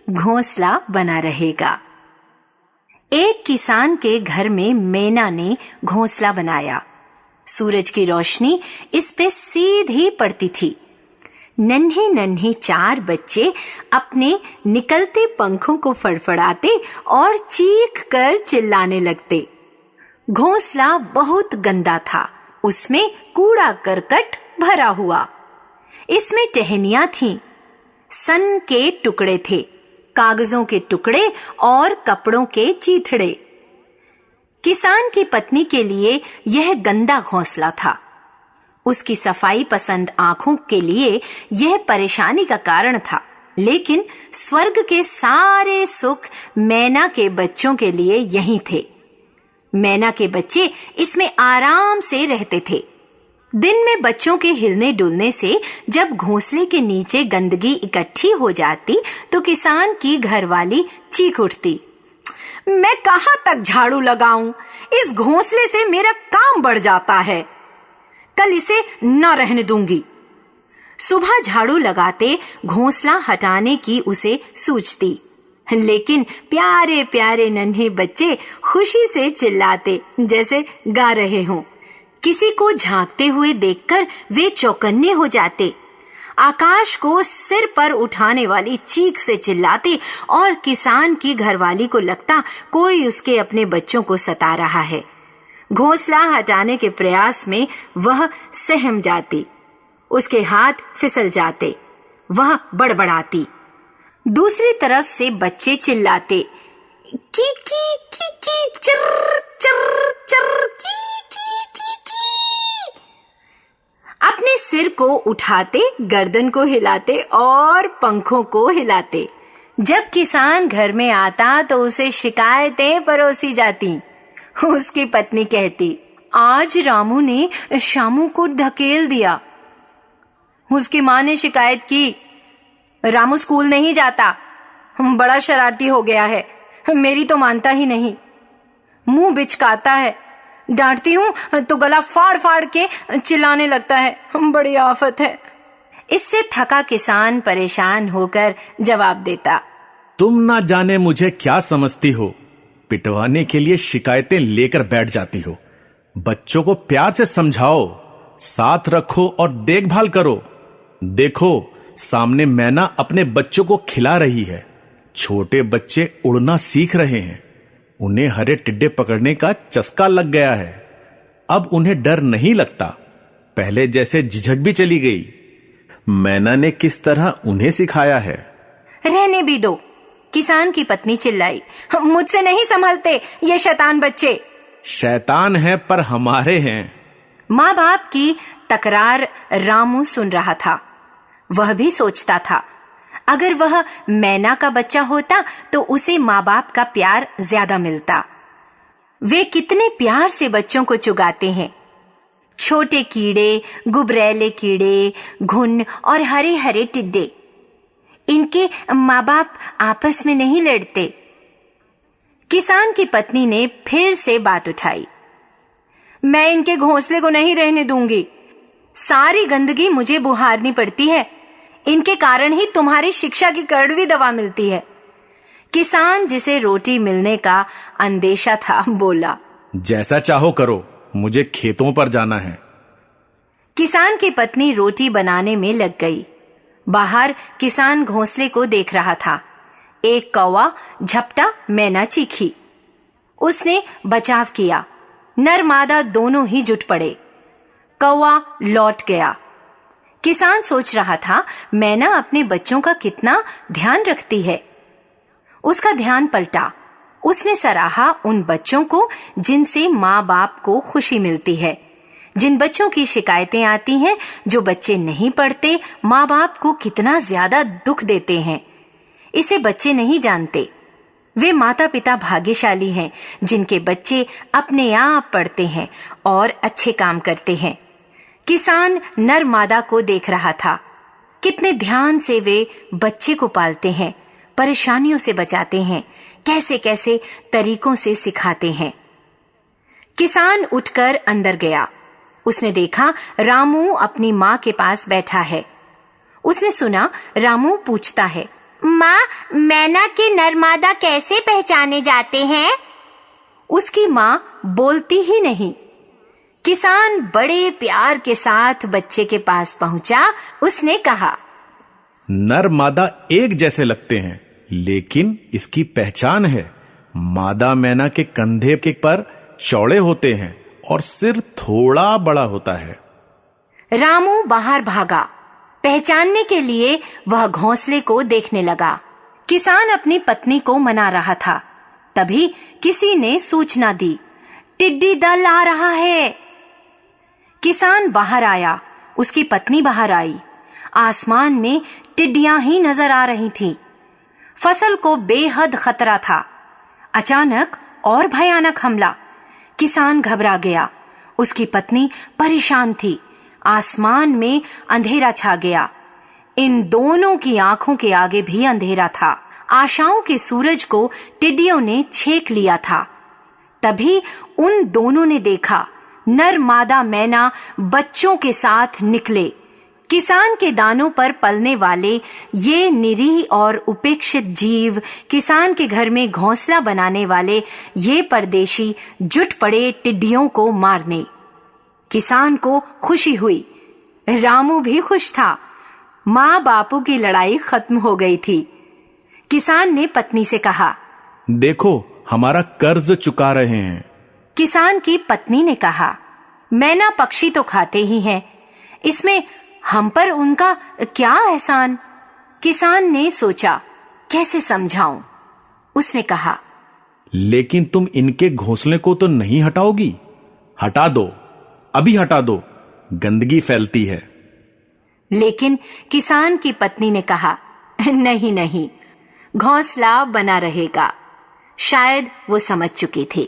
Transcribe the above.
घोंसला बना रहेगा। एक किसान के घर में मैना ने घोंसला बनाया। सूरज की रोशनी इस पे सीधी पड़ती थी। नन्हे नन्हे 4 बच्चे अपने निकलते पंखों को फड़फड़ाते और चीख कर चिल्लाने लगते। घोंसला बहुत गंदा था, उसमें कूड़ा करकट भरा हुआ। इसमें टहनियां थीं, सन के टुकड़े थे, कागजों के टुकड़े और कपड़ों के चीथड़े। किसान की पत्नी के लिए यह गंदा घोंसला था। उसकी सफाई पसंद आंखों के लिए यह परेशानी का कारण था, लेकिन स्वर्ग के सारे सुख मैना के बच्चों के लिए यहीं थे। मैना के बच्चे इसमें आराम से रहते थे। दिन में बच्चों के हिलने डुलने से जब घोंसले के नीचे गंदगी इकट्ठी हो जाती तो किसान की घरवाली चीख उठती, मैं कहां तक झाड़ू लगाऊं? इस घोंसले से मेरा काम बढ़ जाता है, कल इसे न रहने दूंगी। सुबह झाड़ू लगाते घोंसला हटाने की उसे सूझती, लेकिन प्यारे प्यारे नन्हे बच्चे खुशी से चिल्लाते जैसे गा रहे हों। किसी को झांकते हुए देखकर वे चौकन्ने हो जाते, आकाश को सिर पर उठाने वाली चीख से चिल्लाते और किसान की घरवाली को लगता कोई उसके अपने बच्चों को सता रहा है। घोंसला हटाने के प्रयास में वह सहम जाती, उसके हाथ फिसल जाते, वह बड़बड़ाती। दूसरी तरफ से बच्चे चिल्लाते, की चर चर चर की की की। अपने सिर को उठाते, गर्दन को हिलाते और पंखों को हिलाते। जब किसान घर में आता तो उसे शिकायतें परोसी जाती। उसकी पत्नी कहती, आज रामू ने शामू को ढकेल दिया। उसकी मां ने शिकायत की, रामू स्कूल नहीं जाता, बड़ा शरारती हो गया है, मेरी तो मानता ही नहीं, मुंह बिचकाता है, डांटती हूं तो गला फाड़ फाड़ के चिल्लाने लगता है, बड़ी आफत है। इससे थका किसान परेशान होकर जवाब देता, तुम ना जाने मुझे क्या समझती हो, पिटवाने के लिए शिकायतें लेकर बैठ जाती हो। बच्चों को प्यार से समझाओ, साथ रखो और देखभाल करो। देखो, सामने मैना अपने बच्चों को खिला रही है। छोटे बच्चे उड़ना सीख रहे हैं, उन्हें हरे टिड्डे पकड़ने का चस्का लग गया है। अब उन्हें डर नहीं लगता, पहले जैसे झिझक भी चली गई। मैना ने किस तरह उन्हें सिखाया है। रहने भी दो, किसान की पत्नी चिल्लाई, मुझसे नहीं संभलते ये शैतान बच्चे। शैतान है पर हमारे हैं। माँ बाप की तकरार रामू सुन रहा था। वह भी सोचता था, अगर वह मैना का बच्चा होता तो उसे माँ बाप का प्यार ज्यादा मिलता। वे कितने प्यार से बच्चों को चुगाते हैं। छोटे कीड़े, गुबरैले कीड़े, घुन और हरे हरे टिड्डे, इनके माँ बाप आपस में नहीं लड़ते। किसान की पत्नी ने फिर से बात उठाई, मैं इनके घोंसले को नहीं रहने दूंगी। सारी गंदगी मुझे बुहारनी पड़ती है, इनके कारण ही तुम्हारी शिक्षा की कड़वी दवा मिलती है। किसान जिसे रोटी मिलने का अंदेशा था बोला, जैसा चाहो करो, मुझे खेतों पर जाना है। किसान की पत्नी रोटी बनाने में लग गई। बाहर किसान घोंसले को देख रहा था। एक कौवा झपटा, मैना चीखी। उसने बचाव किया, नर मादा दोनों ही जुट पड़े। कौवा लौट गया। किसान सोच रहा था, मैना अपने बच्चों का कितना ध्यान रखती है। उसका ध्यान पलटा। उसने सराहा उन बच्चों को जिनसे माँ बाप को खुशी मिलती है। जिन बच्चों की शिकायतें आती हैं, जो बच्चे नहीं पढ़ते, माँ बाप को कितना ज्यादा दुख देते हैं, इसे बच्चे नहीं जानते। वे माता पिता भाग्यशाली हैं जिनके बच्चे अपने आप पढ़ते हैं और अच्छे काम करते हैं। किसान नर मादा को देख रहा था। कितने ध्यान से वे बच्चे को पालते हैं, परेशानियों से बचाते हैं, कैसे कैसे तरीकों से सिखाते हैं। किसान उठकर अंदर गया। उसने देखा रामू अपनी माँ के पास बैठा है। उसने सुना रामू पूछता है, माँ, मैना के नर मादा कैसे पहचाने जाते हैं? उसकी माँ बोलती ही नहीं। किसान बड़े प्यार के साथ बच्चे के पास पहुंचा। उसने कहा, नर मादा एक जैसे लगते हैं, लेकिन इसकी पहचान है। मादा मैना के कंधे के पर चौड़े होते हैं और सिर थोड़ा बड़ा होता है। रामू बाहर भागा। पहचानने के लिए वह घोंसले को देखने लगा। किसान अपनी पत्नी को मना रहा था। तभी किसी ने सूचना दी, टिड्डी दल आ रहा है। किसान बाहर आया, उसकी पत्नी बाहर आई। आसमान में टिड्डियां ही नजर आ रही थीं। फसल को बेहद खतरा था। अचानक और भयानक हमला। किसान घबरा गया। उसकी पत्नी परेशान थी। आसमान में अंधेरा छा गया। इन दोनों की आंखों के आगे भी अंधेरा था। आशाओं के सूरज को टिड्डियों ने छेक लिया था। तभी उन दोनों ने देखा, नर मादा मैना बच्चों के साथ निकले। किसान के दानों पर पलने वाले ये निरीह और उपेक्षित जीव, किसान के घर में घोंसला बनाने वाले ये परदेशी जुट पड़े टिड्डियों को मारने। किसान को खुशी हुई। रामू भी खुश था। माँ बापू की लड़ाई खत्म हो गई थी। किसान ने पत्नी से कहा, देखो, हमारा कर्ज चुका रहे हैं। किसान की पत्नी ने कहा, मैना पक्षी तो खाते ही हैं, इसमें हम पर उनका क्या एहसान? किसान ने सोचा, कैसे समझाऊं? उसने कहा, लेकिन तुम इनके घोंसले को तो नहीं हटाओगी? हटा दो, अभी हटा दो, गंदगी फैलती है। लेकिन किसान की पत्नी ने कहा, नहीं नहीं, घोंसला बना रहेगा। शायद वो समझ चुकी थी।